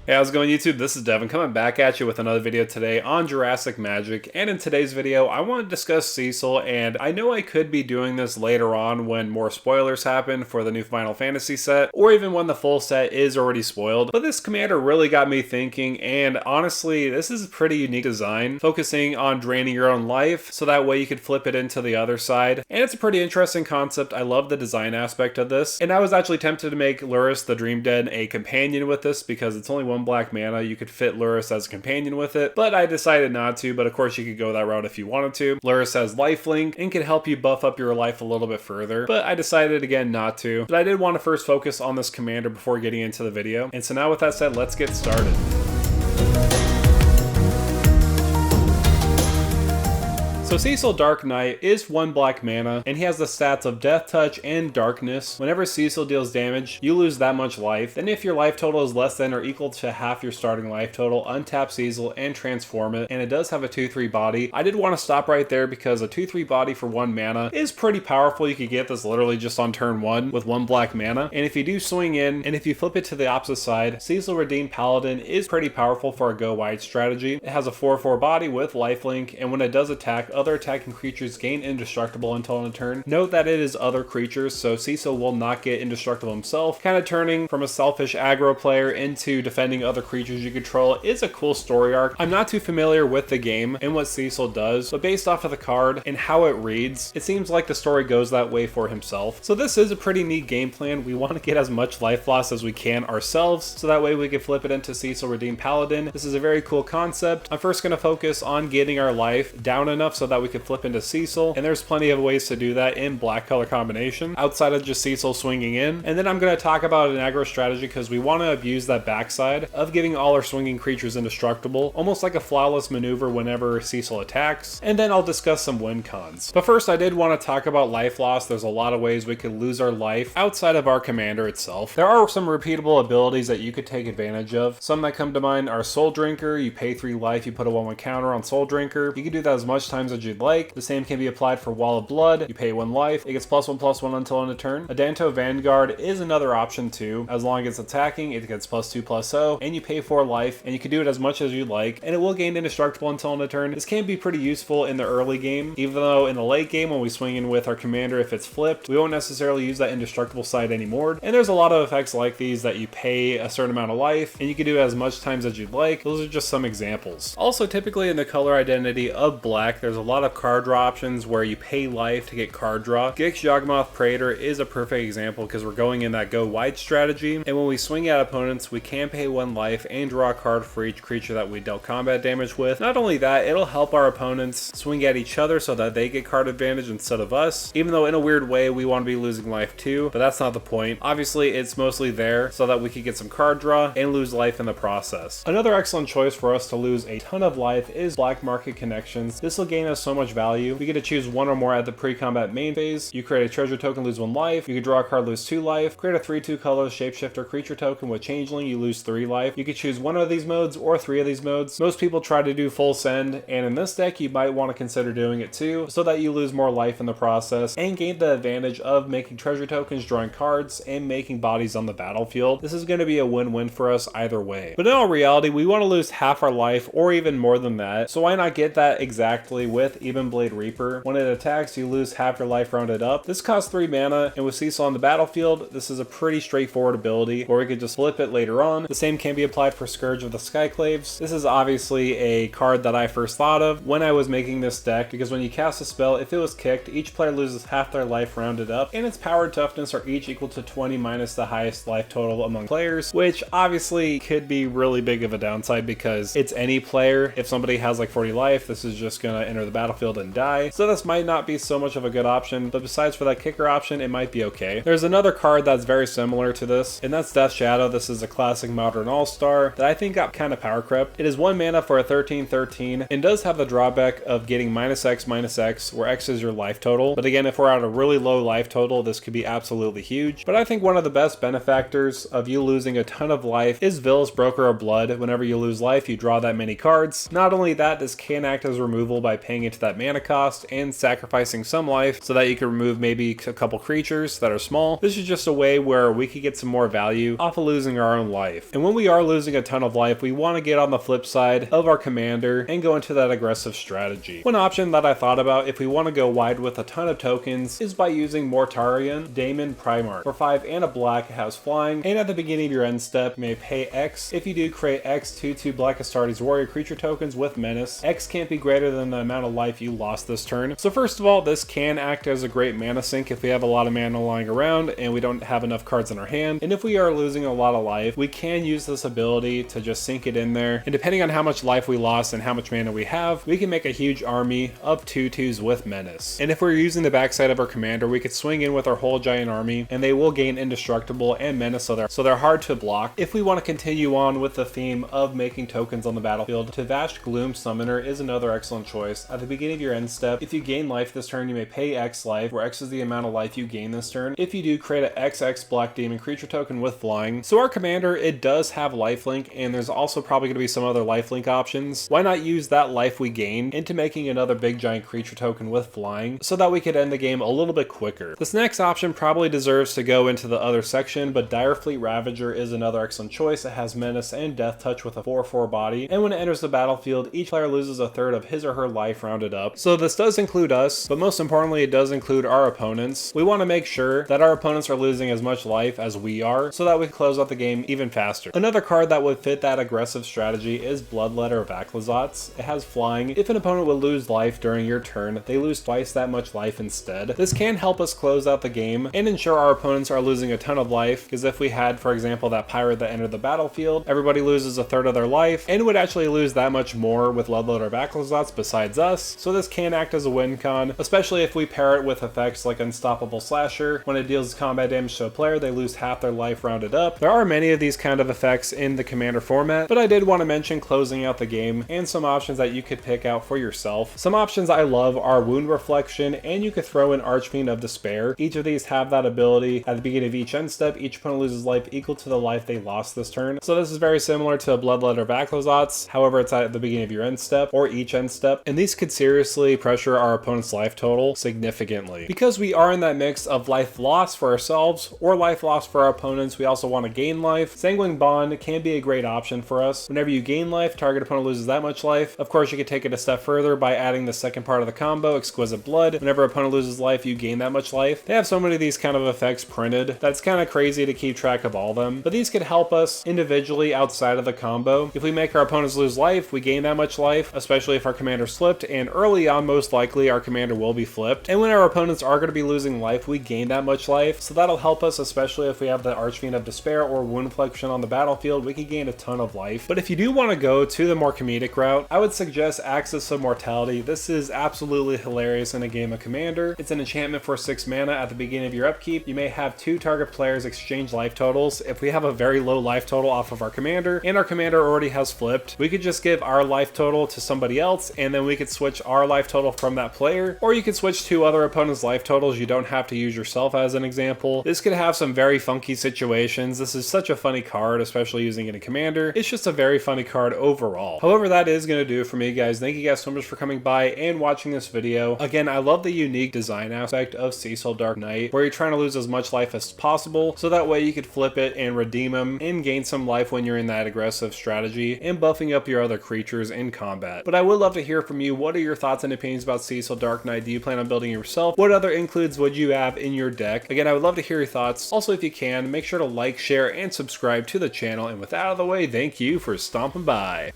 Hey, how's it going, YouTube? This is Devin coming back at you with another video today on Jurassic Magic. And in today's video, I want to discuss Cecil, and I know I could be doing this later on when more spoilers happen for the new Final Fantasy set, or even when the full set is already spoiled. But this commander really got me thinking, and honestly, this is a pretty unique design, focusing on draining your own life, so that way you could flip it into the other side. And it's a pretty interesting concept. I love the design aspect of this, and I was actually tempted to make Lurrus the Dream Dead a companion with this, because it's only one black mana. You could fit Lurrus as a companion with it, but I decided not to. But of course you could go that route if you wanted to. Lurrus has lifelink and can help you buff up your life a little bit further, but I decided again not to. But I did want to first focus on this commander before getting into the video. And so now with that said, let's get started. So Cecil Dark Knight is 1 black mana, and he has the stats of Death Touch and Darkness. Whenever Cecil deals damage, you lose that much life. Then if your life total is less than or equal to half your starting life total, untap Cecil and transform it, and it does have a 2/3 body. I did want to stop right there because a 2/3 body for 1 mana is pretty powerful. You could get this literally just on turn 1 with 1 black mana, and if you do swing in, and if you flip it to the opposite side, Cecil Redeemed Paladin is pretty powerful for a go wide strategy. It has a 4/4 body with lifelink, and when it does attack, other attacking creatures gain indestructible until end of turn. Note that it is other creatures, so Cecil will not get indestructible himself. Kind of turning from a selfish aggro player into defending other creatures you control is a cool story arc. I'm not too familiar with the game and what Cecil does, but based off of the card and how it reads, it seems like the story goes that way for himself. So this is a pretty neat game plan. We want to get as much life loss as we can ourselves, so that way we can flip it into Cecil Redeemed Paladin. This is a very cool concept. I'm first going to focus on getting our life down enough so that we can flip into Cecil, and there's plenty of ways to do that in black color combination outside of just Cecil swinging in. And then I'm going to talk about an aggro strategy because we want to abuse that backside of giving all our swinging creatures indestructible, almost like a flawless maneuver whenever Cecil attacks. And then I'll discuss some win cons. But first, I did want to talk about life loss. There's a lot of ways we could lose our life outside of our commander itself. There are some repeatable abilities that you could take advantage of. Some that come to mind are Soul Drinker. You pay 3 life, you put a 1/1 counter on Soul Drinker. You can do that as much times as you'd like. The same can be applied for Wall of Blood. You pay 1 life, it gets +1/+1 until end of turn. Adanto Vanguard is another option too. As long as it's attacking, it gets +2/+0, and you pay 4 life, and you can do it as much as you like, and it will gain indestructible until end of turn. This can be pretty useful in the early game, even though in the late game when we swing in with our commander, if it's flipped, we won't necessarily use that indestructible side anymore. And there's a lot of effects like these that you pay a certain amount of life, and you can do it as much times as you'd like. Those are just some examples. Also, typically in the color identity of black, there's a lot of card draw options where you pay life to get card draw. Gix Yawgmoth Praetor is a perfect example because we're going in that go wide strategy, and when we swing at opponents, we can pay 1 life and draw a card for each creature that we dealt combat damage with. Not only that, it'll help our opponents swing at each other so that they get card advantage instead of us, even though in a weird way we want to be losing life too, but that's not the point. Obviously it's mostly there so that we could get some card draw and lose life in the process. Another excellent choice for us to lose a ton of life is Black Market Connections. This will gain us so much value. We get to choose 1 or more at the pre-combat main phase. You create a treasure token, lose 1 life. You can draw a card, lose 2 life. Create a 3/2 color shapeshifter creature token with changeling, you lose 3 life. You could choose 1 of these modes or 3 of these modes. Most people try to do full send, and in this deck you might want to consider doing it too, so that you lose more life in the process and gain the advantage of making treasure tokens, drawing cards, and making bodies on the battlefield. This is going to be a win-win for us either way. But in all reality, we want to lose half our life or even more than that, so why not get that exactly with Even Blade Reaper? When it attacks, you lose half your life rounded up. This costs 3 mana, and with Cecil on the battlefield, this is a pretty straightforward ability where we could just flip it later on. The same can be applied for Scourge of the Skyclaves. This is obviously a card that I first thought of when I was making this deck, because when you cast a spell, if it was kicked, each player loses half their life rounded up, and its power and toughness are each equal to 20 minus the highest life total among players, which obviously could be really big of a downside because it's any player. If somebody has like 40 life, this is just gonna enter the battlefield and die. So this might not be so much of a good option, but besides for that kicker option, it might be okay. There's another card that's very similar to this, and that's Death Shadow. This is a classic modern all-star that I think got kind of power crept. It is 1 mana for a 13/13 and does have the drawback of getting -X/-X, where X is your life total. But again, if we're at a really low life total, this could be absolutely huge. But I think one of the best benefactors of you losing a ton of life is Vil's Broker of Blood. Whenever you lose life, you draw that many cards. Not only that, this can act as removal by paying paying into that mana cost and sacrificing some life so that you can remove maybe a couple creatures that are small. This is just a way where we could get some more value off of losing our own life. And when we are losing a ton of life, we want to get on the flip side of our commander and go into that aggressive strategy. One option that I thought about if we want to go wide with a ton of tokens is by using Mortarion Daemon Primarch. For 5 and a black, it has flying, and at the beginning of your end step, you may pay X. If you do, create X 2/2 Black Astartes warrior creature tokens with menace. X can't be greater than the amount of life you lost this turn. So first of all, this can act as a great mana sink if we have a lot of mana lying around and we don't have enough cards in our hand. And if we are losing a lot of life, we can use this ability to just sink it in there. And depending on how much life we lost and how much mana we have, we can make a huge army of 2/2s with menace. And if we're using the backside of our commander, we could swing in with our whole giant army and they will gain indestructible and menace, so they're hard to block. If we want to continue on with the theme of making tokens on the battlefield, Tavash Gloom Summoner is another excellent choice. At the beginning of your end step, if you gain life this turn, you may pay X life, where X is the amount of life you gain this turn. If you do, create an XX Black Demon creature token with flying. So our commander, it does have lifelink, and there's also probably going to be some other lifelink options. Why not use that life we gained into making another big giant creature token with flying so that we could end the game a little bit quicker? This next option probably deserves to go into the other section, but Direfleet Ravager is another excellent choice. It has menace and death touch with a 4/4 body, and when it enters the battlefield, each player loses a third of his or her life rounded up. So this does include us, but most importantly, it does include our opponents. We want to make sure that our opponents are losing as much life as we are so that we can close out the game even faster. Another card that would fit that aggressive strategy is Bloodletter of Aclazotz. It has flying. If an opponent would lose life during your turn, they lose twice that much life instead. This can help us close out the game and ensure our opponents are losing a ton of life, because if we had, for example, that pirate that entered the battlefield, everybody loses a third of their life and would actually lose that much more with Bloodletter of Aclazotz besides us. So this can act as a win con, especially if we pair it with effects like Unstoppable Slasher. When it deals combat damage to a player, they lose half their life rounded up. There are many of these kind of effects in the commander format, but I did want to mention closing out the game and some options that you could pick out for yourself. Some options I love are Wound Reflection, and you could throw in Archfiend of Despair. Each of these have that ability. At the beginning of each end step, each opponent loses life equal to the life they lost this turn. So this is very similar to Bloodletter of Aclazotz. However, it's at the beginning of your end step or each end step, and these could seriously pressure our opponent's life total significantly. Because we are in that mix of life loss for ourselves or life loss for our opponents, we also want to gain life. Sanguine Bond can be a great option for us. Whenever you gain life, target opponent loses that much life. Of course, you could take it a step further by adding the second part of the combo, Exquisite Blood. Whenever opponent loses life, you gain that much life. They have so many of these kind of effects printed that's kind of crazy to keep track of all of them, but these could help us individually outside of the combo. If we make our opponents lose life, we gain that much life, especially if our commander slipped, and early on, most likely, our commander will be flipped. And when our opponents are going to be losing life, we gain that much life, so that'll help us, especially if we have the Archfiend of Despair or Wound Reflection on the battlefield, we can gain a ton of life. But if you do want to go to the more comedic route, I would suggest Axis of Mortality. This is absolutely hilarious in a game of Commander. It's an enchantment for 6 mana. At the beginning of your upkeep, you may have 2 target players exchange life totals. If we have a very low life total off of our commander, and our commander already has flipped, we could just give our life total to somebody else, and then we could switch our life total from that player, or you could switch 2 other opponents' life totals. You don't have to use yourself as an example. This could have some very funky situations. This is such a funny card, especially using it in Commander. It's just a very funny card overall. However, that is going to do it for me, guys. Thank you guys so much for coming by and watching this video. Again, I love the unique design aspect of Cecil Dark Knight, where you're trying to lose as much life as possible, so that way you could flip it and redeem them and gain some life when you're in that aggressive strategy and buffing up your other creatures in combat. But I would love to hear from you. What are your thoughts and opinions about Cecil Dark Knight? Do you plan on building it yourself? What other includes would you have in your deck? Again, I would love to hear your thoughts. Also, if you can, make sure to like, share, and subscribe to the channel. And with that out of the way, thank you for stomping by.